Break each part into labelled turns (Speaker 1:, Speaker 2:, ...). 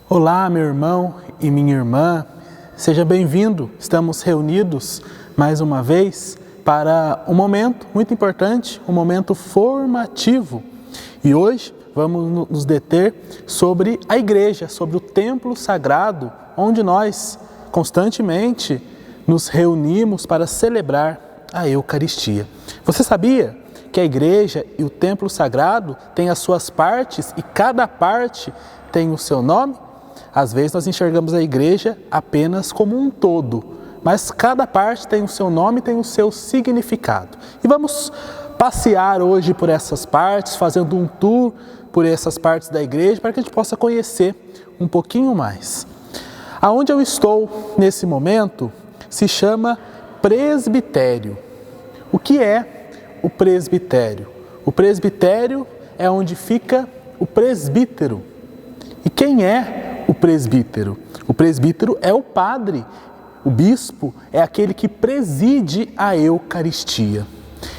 Speaker 1: Olá, meu irmão e minha irmã, seja bem-vindo. Estamos reunidos mais uma vez para um momento muito importante, um momento formativo. E hoje vamos nos deter sobre a igreja, sobre o templo sagrado, onde nós constantemente nos reunimos para celebrar a Eucaristia. Você sabia que a igreja e o templo sagrado têm as suas partes e cada parte tem o seu nome? Às vezes nós enxergamos a igreja apenas como um todo, mas cada parte tem o seu nome, tem o seu significado. E vamos passear hoje por essas partes, fazendo um tour por essas partes da igreja, para que a gente possa conhecer um pouquinho mais. Aonde eu estou nesse momento se chama presbitério. O que é o presbitério? O presbitério é onde fica o presbítero. E quem é o presbítero? O presbítero é o padre, o bispo é aquele que preside a Eucaristia.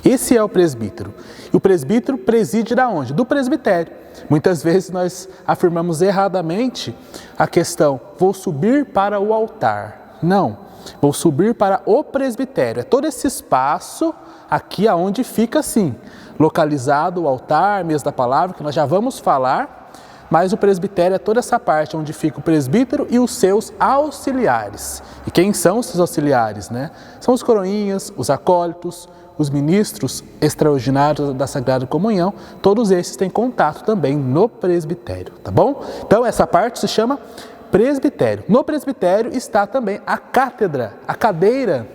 Speaker 1: Esse é o presbítero. E o presbítero preside da onde? Do presbitério. Muitas vezes nós afirmamos erradamente a questão, vou subir para o altar. Não, vou subir para o presbitério. É todo esse espaço aqui aonde fica assim, localizado o altar, mesa da palavra, que nós já vamos falar. Mas o presbitério é toda essa parte onde fica o presbítero e os seus auxiliares. E quem são os seus auxiliares, né? São os coroinhas, os acólitos, os ministros extraordinários da Sagrada Comunhão. Todos esses têm contato também no presbitério, tá bom? Então essa parte se chama presbitério. No presbitério está também a cátedra, a cadeira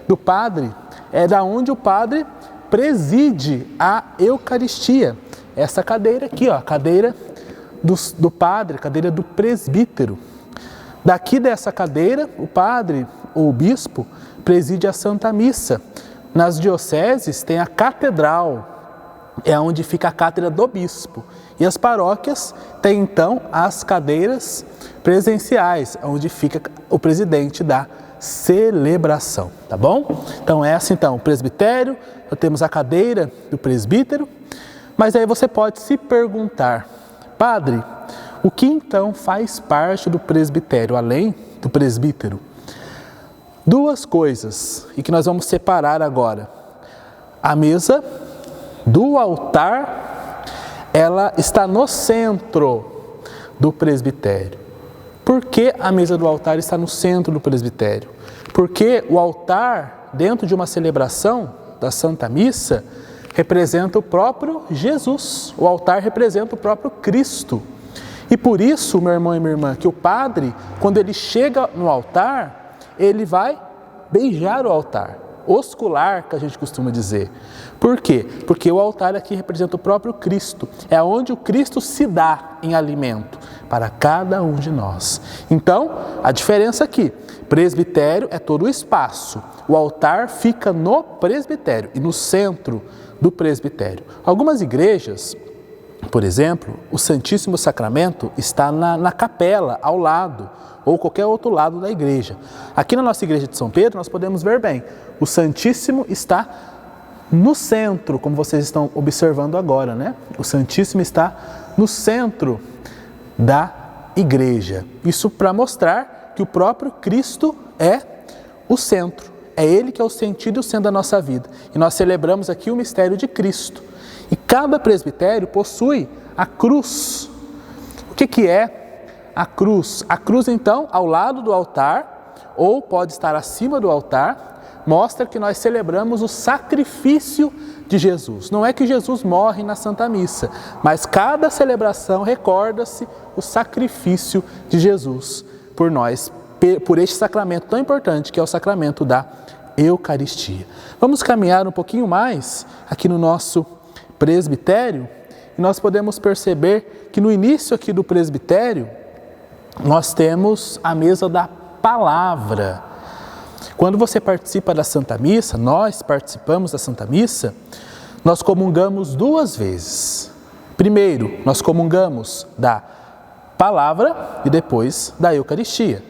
Speaker 1: do padre. É da onde o padre preside a Eucaristia. Essa cadeira aqui, ó, a cadeira do padre, cadeira do presbítero. Daqui dessa cadeira, o padre ou o bispo preside a Santa Missa. Nas dioceses tem a catedral, é onde fica a cátedra do bispo. E as paróquias têm então as cadeiras presenciais, onde fica o presidente da celebração, tá bom? Então o presbitério, nós temos a cadeira do presbítero, mas aí você pode se perguntar, Padre, o que então faz parte do presbitério, além do presbítero? Duas coisas, e que nós vamos separar agora. A mesa do altar, ela está no centro do presbitério. Por que a mesa do altar está no centro do presbitério? Porque o altar, dentro de uma celebração da Santa Missa, representa o próprio Jesus. O altar representa o próprio Cristo. E por isso, meu irmão e minha irmã, que o padre, quando ele chega no altar, ele vai beijar o altar. Oscular, que a gente costuma dizer. Por quê? Porque o altar aqui representa o próprio Cristo. É onde o Cristo se dá em alimento para cada um de nós. Então, a diferença aqui, presbitério é todo o espaço. O altar fica no presbitério e no centro do presbitério. Algumas igrejas, por exemplo, o Santíssimo Sacramento está na capela, ao lado, ou qualquer outro lado da igreja. Aqui na nossa igreja de São Pedro, nós podemos ver bem, o Santíssimo está no centro, como vocês estão observando agora, né? O Santíssimo está no centro da igreja. Isso para mostrar que o próprio Cristo é o centro. É Ele que é o sentido e o centro da nossa vida. E nós celebramos aqui o mistério de Cristo. E cada presbitério possui a cruz. O que é a cruz? A cruz, então, ao lado do altar, ou pode estar acima do altar, mostra que nós celebramos o sacrifício de Jesus. Não é que Jesus morre na Santa Missa, mas cada celebração recorda-se o sacrifício de Jesus por nós, por este sacramento tão importante que é o sacramento da Eucaristia. Vamos caminhar um pouquinho mais aqui no nosso presbitério e nós podemos perceber que no início aqui do presbitério nós temos a mesa da palavra. Quando você participa da Santa Missa, nós participamos da Santa Missa, nós comungamos duas vezes. Primeiro, nós comungamos da palavra e depois da Eucaristia.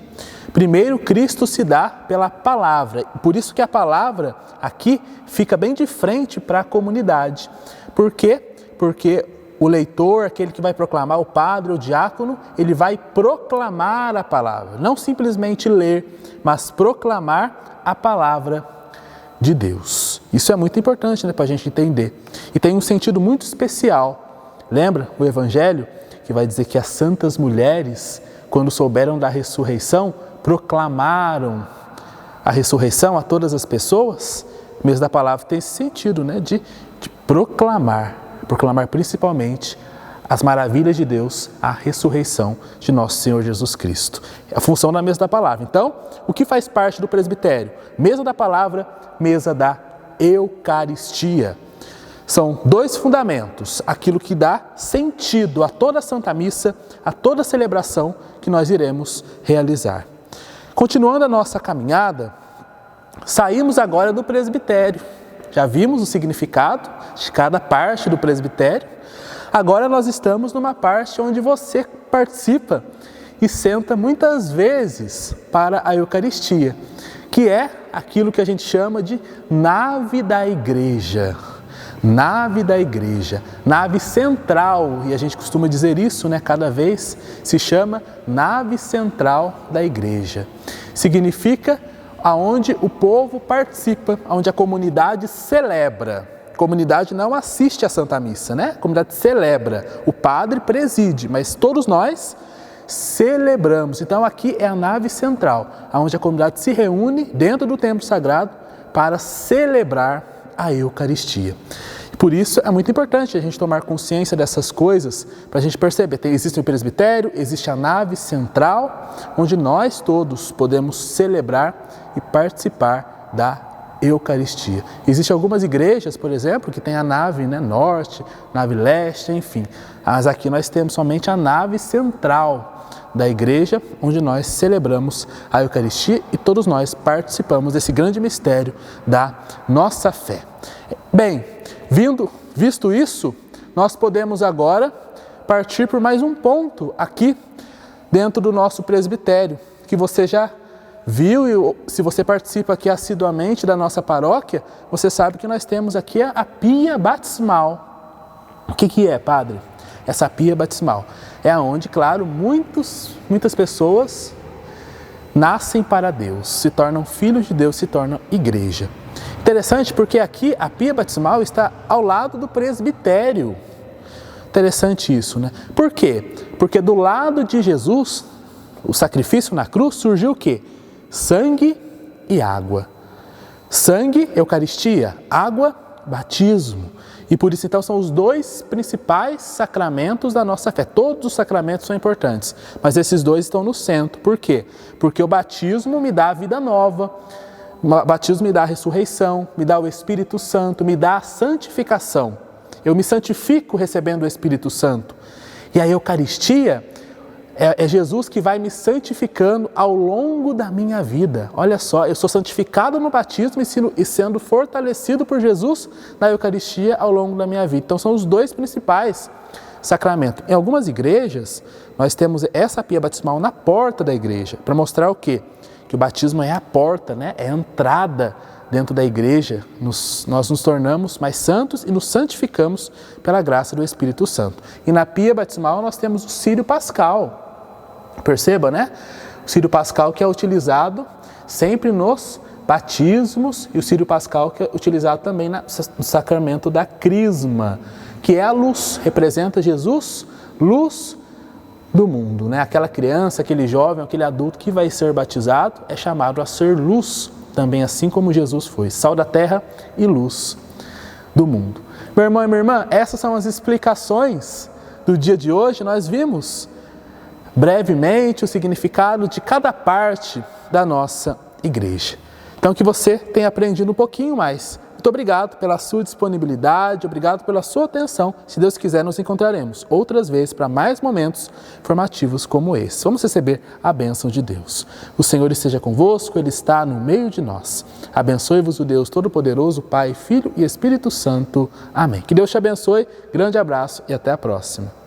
Speaker 1: Primeiro, Cristo se dá pela palavra, por isso que a palavra aqui fica bem de frente para a comunidade. Por quê? Porque o leitor, aquele que vai proclamar, o padre, o diácono, ele vai proclamar a palavra. Não simplesmente ler, mas proclamar a palavra de Deus. Isso é muito importante, né, para a gente entender. E tem um sentido muito especial. Lembra o Evangelho que vai dizer que as santas mulheres, quando souberam da ressurreição, proclamaram a ressurreição a todas as pessoas? O mesmo da palavra tem esse sentido, né, de proclamar principalmente as maravilhas de Deus, a ressurreição de nosso Senhor Jesus Cristo. É a função da mesa da palavra. Então, o que faz parte do presbitério? Mesa da palavra, mesa da Eucaristia. São dois fundamentos, aquilo que dá sentido a toda a Santa Missa, a toda a celebração que nós iremos realizar. Continuando a nossa caminhada, saímos agora do presbitério. Já vimos o significado de cada parte do presbitério. Agora nós estamos numa parte onde você participa e senta muitas vezes para a Eucaristia, que é aquilo que a gente chama de nave da igreja. Nave da igreja, nave central, e a gente costuma dizer isso, né? Cada vez se chama nave central da igreja. Significa aonde o povo participa, onde a comunidade celebra. A comunidade não assiste à Santa Missa, né? A comunidade celebra. O padre preside, mas todos nós celebramos. Então aqui é a nave central, onde a comunidade se reúne dentro do templo sagrado para celebrar a Eucaristia. Por isso é muito importante a gente tomar consciência dessas coisas, para a gente perceber. Existe o presbitério, existe a nave central, onde nós todos podemos celebrar e participar da Eucaristia. Existem algumas igrejas, por exemplo, que tem a nave, né, norte, nave leste, enfim. Mas aqui nós temos somente a nave central da igreja, onde nós celebramos a Eucaristia e todos nós participamos desse grande mistério da nossa fé. Bem, visto isso, nós podemos agora partir por mais um ponto aqui dentro do nosso presbitério, que você já viu, e se você participa aqui assiduamente da nossa paróquia, você sabe que nós temos aqui a pia batismal. O que é, padre? Essa pia batismal é onde, claro, muitas pessoas nascem para Deus, se tornam filhos de Deus, se tornam igreja. Interessante porque aqui a pia batismal está ao lado do presbitério. Interessante isso, né? Por quê? Porque do lado de Jesus, o sacrifício na cruz, surgiu o quê? Sangue e água. Sangue, Eucaristia, água, batismo. E por isso, então, são os dois principais sacramentos da nossa fé. Todos os sacramentos são importantes, mas esses dois estão no centro. Por quê? Porque o batismo me dá a vida nova, o batismo me dá a ressurreição, me dá o Espírito Santo, me dá a santificação. Eu me santifico recebendo o Espírito Santo. E a Eucaristia é Jesus que vai me santificando ao longo da minha vida. Olha só, eu sou santificado no batismo e sendo fortalecido por Jesus na Eucaristia ao longo da minha vida. Então são os dois principais sacramentos. Em algumas igrejas, nós temos essa pia batismal na porta da igreja, para mostrar o quê? Que o batismo é a porta, né? É a entrada dentro da igreja. Nós nos tornamos mais santos e nos santificamos pela graça do Espírito Santo. E na pia batismal nós temos o círio pascal. Perceba, né? O círio pascal que é utilizado sempre nos batismos e o círio pascal que é utilizado também no sacramento da crisma, que é a luz, representa Jesus, luz do mundo, né? Aquela criança, aquele jovem, aquele adulto que vai ser batizado é chamado a ser luz, também assim como Jesus foi, sal da terra e luz do mundo. Meu irmão e minha irmã, essas são as explicações do dia de hoje. Nós vimos brevemente o significado de cada parte da nossa igreja. Então que você tenha aprendido um pouquinho mais. Muito obrigado pela sua disponibilidade, obrigado pela sua atenção. Se Deus quiser, nos encontraremos outras vezes para mais momentos formativos como esse. Vamos receber a bênção de Deus. O Senhor esteja convosco, Ele está no meio de nós. Abençoe-vos o Deus Todo-Poderoso, Pai, Filho e Espírito Santo. Amém. Que Deus te abençoe, grande abraço e até a próxima.